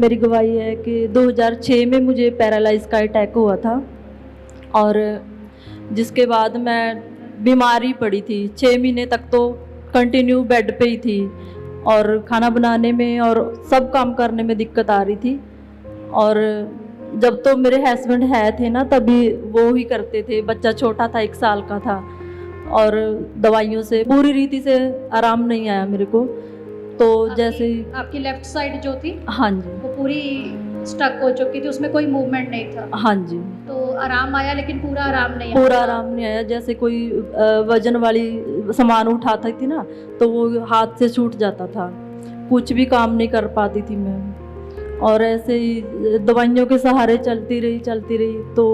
मेरी गवाही है कि 2006 में मुझे पैरालाइज का अटैक हुआ था और जिसके बाद मैं बीमारी पड़ी थी। 6 महीने तक तो कंटिन्यू बेड पे ही थी और खाना बनाने में और सब काम करने में दिक्कत आ रही थी। और जब तो मेरे हस्बैंड है थे ना तभी वो ही करते थे। बच्चा छोटा था, 1 साल का था और दवाइयों से पूरी रीति से आराम नहीं आया मेरे को। तो जैसे आपकी लेफ्ट साइड जो थी हाँ जी, वो पूरी स्टक हो चुकी थी, उसमें कोई मूवमेंट नहीं था। हाँ जी, तो आराम आया लेकिन पूरा आराम नहीं आया। पूरा आराम नहीं आया। जैसे कोई वजन वाली सामान उठाती थी ना तो वो हाथ से छूट जाता था, कुछ भी काम नहीं कर पाती थी मैं। और ऐसे ही दवाइयों के सहारे चलती रही। तो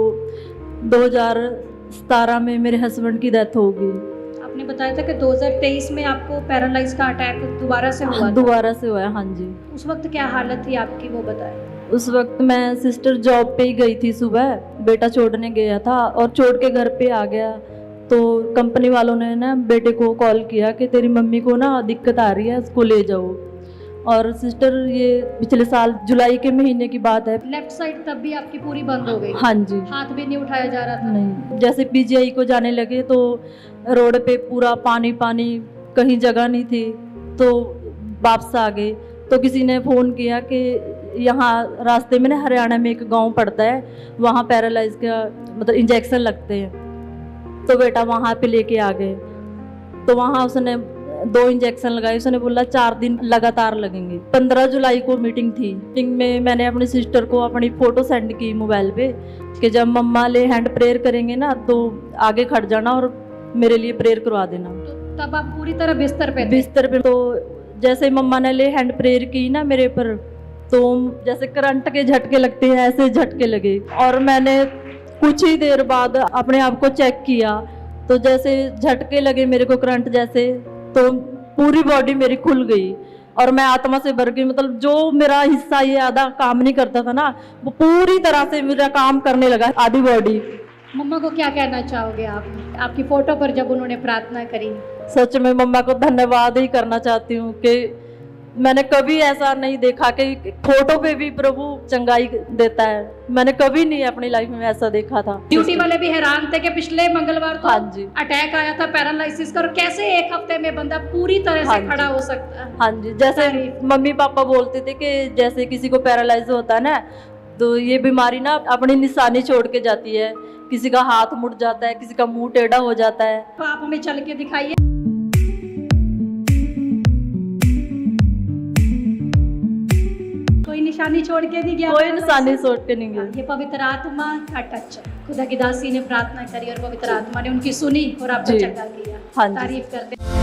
2017 में मेरे हस्बैंड की डेथ हो गई। आपने बताया था कि 2023 में आपको पैरालाइज का अटैक दोबारा से हुआ था। दोबारा से हुआ, हाँ जी। उस वक्त क्या हालत थी आपकी, वो बताएं। उस वक्त मैं सिस्टर जॉब पे ही गई थी, सुबह बेटा छोड़ने गया था और छोड़ के घर पे आ गया। तो कंपनी वालों ने ना बेटे को कॉल किया कि तेरी मम्मी को ना दिक्कत आ रही है, उसको ले जाओ। और सिस्टर ये पिछले साल जुलाई के महीने की बात है। लेफ्ट साइड तब भी आपकी पूरी बंद हो गई? हाँ जी। हाथ भी नहीं उठाया जा रहा था? नहीं। जैसे पीजीआई को जाने लगे तो रोड पे पूरा पानी, कहीं जगह नहीं थी तो वापस आ गए। तो किसी ने फ़ोन किया कि यहाँ रास्ते में ना हरियाणा में एक गांव पड़ता है, वहाँ पैरालाइज का मतलब इंजेक्शन लगते हैं। तो बेटा वहाँ पे लेके आ गए। तो वहाँ उसने 2 इंजेक्शन लगाए। उसने बोला 4 दिन लगातार लगेंगे। 15 जुलाई को मीटिंग थी। मीटिंग में मैंने अपनी सिस्टर को अपनी फ़ोटो सेंड की मोबाइल पे कि जब मम्मा ले हैंड प्रेयर करेंगे ना तो आगे खड़ जाना और मेरे लिए प्रेयर करवा देना। तो तब आप पूरी तरह बिस्तर पे थे? बिस्तर पे। तो जैसे मम्मा ने ले हैंड प्रेयर की ना मेरे पर, तो जैसे करंट के झटके लगते हैं ऐसे झटके लगे। और मैंने कुछ ही देर बाद अपने आप को चेक किया तो जैसे झटके लगे मेरे को करंट जैसे, तो पूरी बॉडी मेरी खुल गई और मैं आत्मा से भर गई। मतलब जो मेरा हिस्सा ये आधा काम नहीं करता था ना, वो पूरी तरह से मेरा काम करने लगा, आधी बॉडी। मम्मा को क्या कहना चाहोगे आप, आपकी फोटो पर जब उन्होंने प्रार्थना करी? सच में मम्मा को धन्यवाद ही करना चाहती हूँ कि मैंने कभी ऐसा नहीं देखा कि फोटो पे भी प्रभु चंगाई देता है। मैंने कभी नहीं अपनी लाइफ में ऐसा देखा था। ड्यूटी वाले भी हैरान थे कि पिछले मंगलवार को हाँ जी, अटैक आया था पैरालिसिस का, और कैसे 1 हफ्ते में बंदा पूरी तरह से हाँ खड़ा जी, हो सकता है। हाँ जी। जैसे मम्मी पापा बोलते थे कि जैसे किसी को पैरालाइज होता है ना तो ये बीमारी ना अपनी निशानी छोड़ के जाती है। किसी का हाथ मुड़ जाता है, किसी का मुंह टेढ़ा हो जाता है। तो आप हमें चल के दिखाइए। कोई निशानी छोड़ के नहीं गया? कोई निशानी छोड़ के नहीं गई। ये पवित्र आत्मा का टच। खुदा की दासी ने प्रार्थना करी और पवित्र आत्मा ने उनकी सुनी और आपको जी। चंगा किया। हाँ जी। तारीफ करते।